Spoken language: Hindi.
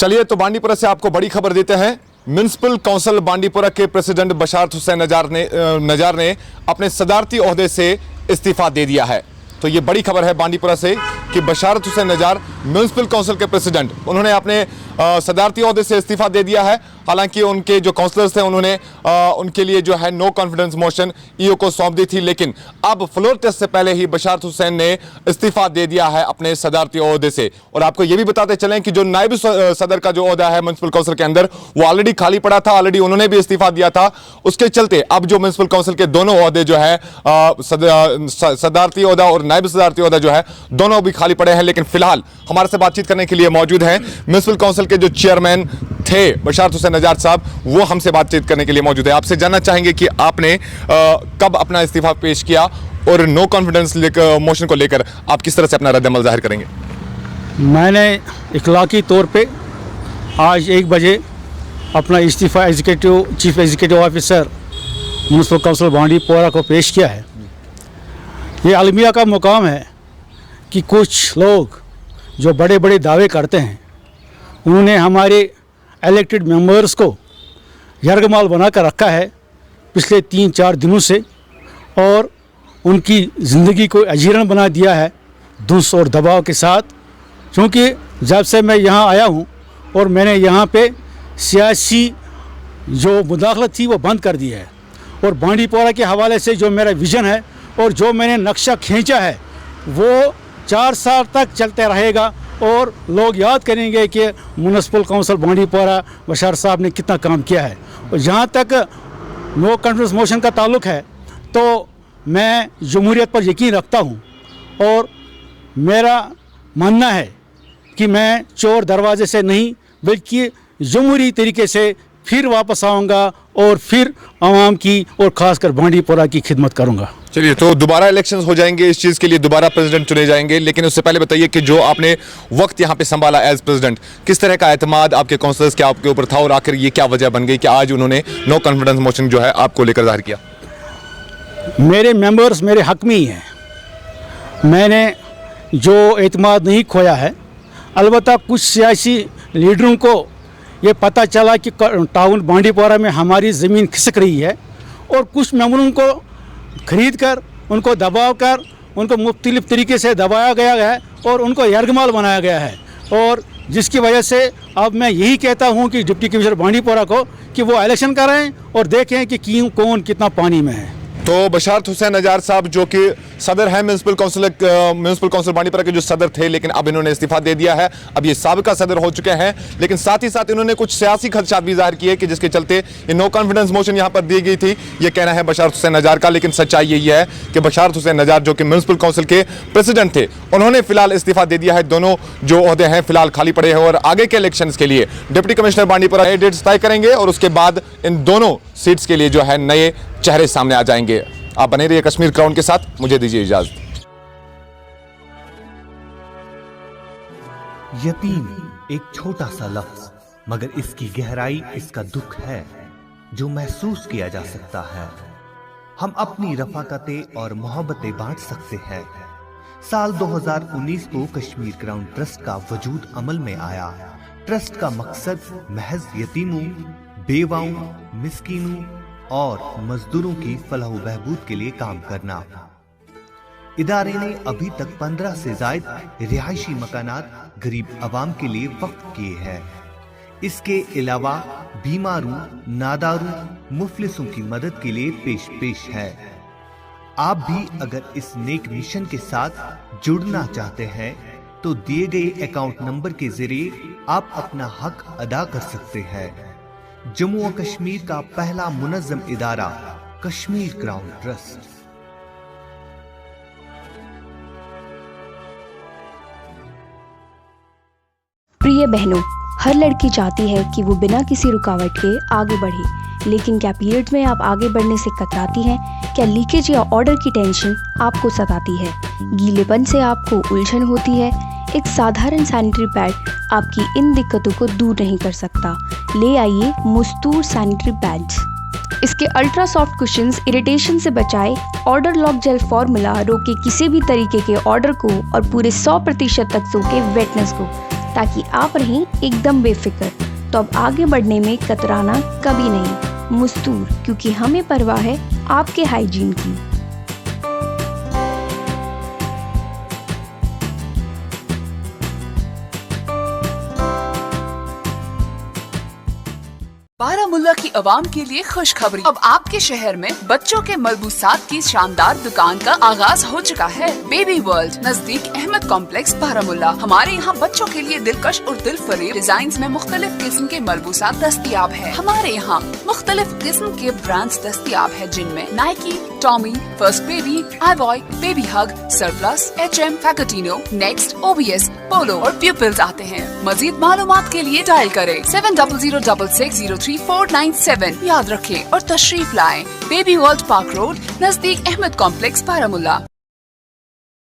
चलिए तो बांडीपुरा से आपको बड़ी खबर देते हैं। म्युनिसिपल काउंसिल बांडीपुरा के प्रेसिडेंट बशारत हुसैन नजार ने अपने सदारती ओहदे से इस्तीफा दे दिया है। तो ये बड़ी खबर है बांडीपुरा से कि बशारत हुसैन नजार म्युनिसिपल काउंसिल के प्रेसिडेंट उन्होंने अपने सदारती ओहदे से इस्तीफा दे दिया है। हालांकि उनके जो काउंसलर्स थे उन्होंने उनके लिए जो है नो कॉन्फिडेंस मोशन ईओ को सौंप दी थी, लेकिन अब फ्लोर टेस्ट से पहले ही बशारत हुसैन ने इस्तीफा दे दिया है अपने सदारती ओहदे से। और आपको ये भी बताते चलें कि जो नायब सदर का जो ओहदा है म्युनिसिपल काउंसिल के अंदर वो ऑलरेडी खाली पड़ा था, ऑलरेडी उन्होंने भी इस्तीफा दिया था। उसके चलते अब जो म्युनिसिपल काउंसिल के दोनों ओहदे जो है सदारती ओहदा और नायब सदारती ओहदा जो है दोनों भी खाली पड़े हैं। लेकिन फिलहाल हमारे से बातचीत करने के लिए मौजूद हैं म्युनिसिपल काउंसिल के जो चेयरमैन थे बशारत हुसैन नजार साहब, वो हमसे बातचीत करने के लिए मौजूद है। आपसे जानना चाहेंगे कि आपने कब अपना इस्तीफा पेश किया और नो कॉन्फिडेंस मोशन को लेकर आप किस तरह से अपना रद्द-ए-अमल जाहिर करेंगे? मैंने इखलाकी तौर पे आज 1 बजे अपना इस्तीफा chief executive officer municipal council Bandipora को पेश किया है। ये अलमिया का मुकाम है कि कुछ लोग जो बड़े बड़े दावे करते हैं उन्होंने हमारे इलेक्टेड मेंबर्स को यरगमाल बना कर रखा है पिछले 3-4 दिनों से, और उनकी ज़िंदगी को अजीर्ण बना दिया है धुंस और दबाव के साथ। क्योंकि जब से मैं यहाँ आया हूँ और मैंने यहाँ पे सियासी जो मुदाखलत थी वो बंद कर दी है, और बांडीपुरा के हवाले से जो मेरा विज़न है और जो मैंने नक्शा खींचा है वो 4 साल तक चलते रहेगा, और लोग याद करेंगे कि म्युनिसिपल काउंसिल बांडीपुरा बशार साहब ने कितना काम किया है। और जहाँ तक नो कॉन्फिडेंस मोशन का ताल्लुक़ है तो मैं जमहूरियत पर यकीन रखता हूँ, और मेरा मानना है कि मैं चोर दरवाजे से नहीं बल्कि जमहूरी तरीके से फिर वापस आऊँगा और फिर आवाम की और ख़ासकर बांडीपुरा की खिदमत करूँगा। चलिए, तो दोबारा इलेक्शंस हो जाएंगे, इस चीज़ के लिए दोबारा प्रेसिडेंट चुने जाएंगे, लेकिन उससे पहले बताइए कि जो आपने वक्त यहाँ पे संभाला एज प्रेसिडेंट, किस तरह का एतमाद आपके काउंसलर्स के आपके ऊपर था और आखिर ये क्या वजह बन गई कि आज उन्होंने नो कॉन्फिडेंस मोशन जो है आपको लेकर जाहिर किया? मेरे मेंबर्स मेरे हक में ही हैं, मैंने जो एतमाद नहीं खोया है। अलबत्ता कुछ सियासी लीडरों को ये पता चला कि टाउन बांडीपुरा में हमारी ज़मीन खिसक रही है, और कुछ मेंबरों को खरीद कर उनको दबाव कर उनको मुख्तलिफ तरीके से दबाया गया है और उनको यरगमाल बनाया गया है। और जिसकी वजह से अब मैं यही कहता हूं कि डिप्टी कमिश्नर बांडीपुरा को कि वो इलेक्शन कराएं और देखें कि कौन कितना पानी में है। तो बशारत हुसैन नजार साहब जो कि सदर है म्युनिसिपल काउंसिल बांडीपुरा के जो सदर थे, लेकिन अब इन्होंने इस्तीफा दे दिया है। अब ये साबिका सदर हो चुके हैं, लेकिन साथ ही साथ इन्होंने कुछ सियासी खदशात भी जाहिर किए कि जिसके चलते ये नो कॉन्फिडेंस मोशन यहाँ पर दी गई थी। ये कहना है बशारत हुसैन नजार का, लेकिन सच्चाई यही है कि बशारत हुसैन नजार जो कि म्युनिसिपल काउंसिल के प्रेसिडेंट थे उन्होंने फिलहाल इस्तीफा दे दिया है। दोनों जो ओहदे हैं फिलहाल खाली पड़े हैं, और आगे के इलेक्शन के लिए डिप्टी कमिश्नर बांडीपुरा नए डेट्स तय करेंगे और उसके बाद इन दोनों सीट्स के लिए जो है नए चेहरे सामने आ जाएंगे। आप बने रहिए कश्मीर क्राउन के साथ, मुझे दीजिए इजाजत। यतीम एक छोटा सा लफ्ज, मगर इसकी गहराई इसका दुख है जो महसूस किया जा सकता है। हम अपनी रफाकतें और मोहब्बतें बांट सकते हैं। साल 2019 को कश्मीर क्राउन ट्रस्ट का वजूद अमल में आया। ट्रस्ट का मकसद महज यतीमों, बेवाओं, मिस्कीनों और मजदूरों की फलाह बहबूद के लिए काम करना। इदारे ने अभी तक 15 से ज्यादा रिहायशी मकानात गरीब आवाम के लिए वक्फ किए हैं। इसके अलावा बीमारों, नादारों, मुफलिसों की मदद के लिए पेश है। आप भी अगर इस नेक मिशन के साथ जुड़ना चाहते हैं तो दिए गए अकाउंट नंबर के जरिए आप अपना हक अदा कर सकते हैं। जम्मू और कश्मीर का पहला मुनज़्ज़म इदारा कश्मीर क्राउन ट्रस्ट। प्रिय बहनों, हर लड़की चाहती है कि वो बिना किसी रुकावट के आगे बढ़े, लेकिन क्या पीरियड्स में आप आगे बढ़ने से कतराती हैं? क्या लीकेज या ऑर्डर की टेंशन आपको सताती है? गीलेपन से आपको उलझन होती है? एक साधारण सैनिटरी पैड आपकी इन दिक्कतों को दूर नहीं कर सकता। ले आइए मुस्तूर सैनिटरी पैड्स। इसके अल्ट्रा सॉफ्ट कुशन्स इरिटेशन से बचाए, ऑर्डर लॉक जेल फॉर्मूला रोके किसी भी तरीके के ऑर्डर को और पूरे 100% तक सोके वेटनेस को। ताकि आप रहें एकदम बेफिक्र। तो अब आगे बढ़ने में कतराना कभी नहीं। मुस्तूर, क्योंकि हमें परवाह है आपके हाइजीन की। बारामुल्ला की आवाम के लिए खुशखबरी। अब आपके शहर में बच्चों के मलबूसात की शानदार दुकान का आगाज हो चुका है। बेबी वर्ल्ड नजदीक अहमद कॉम्प्लेक्स बारामुल्ला। हमारे यहाँ बच्चों के लिए दिलकश और दिलफरेब डिजाइन में मुख्तलिफ किस्म के मलबूसात दस्तयाब है। हमारे यहाँ मुख्तलिफ किस्म के ब्रांड्स दस्तयाब है, जिनमें नाइकी, टॉमी, फर्स्ट बेबी, आईबॉय, बेबी हग, सरप्लस, HM, फैकटिनो, नेक्स्ट, OBS, पोलो और प्यूपिल्स आते हैं। मजीद मालूमात के लिए डायल करें 7006603497। याद रखें और तशरीफ लाएं। बेबी वर्ल्ड पार्क रोड नजदीक अहमद कॉम्प्लेक्स बारामुल्ला।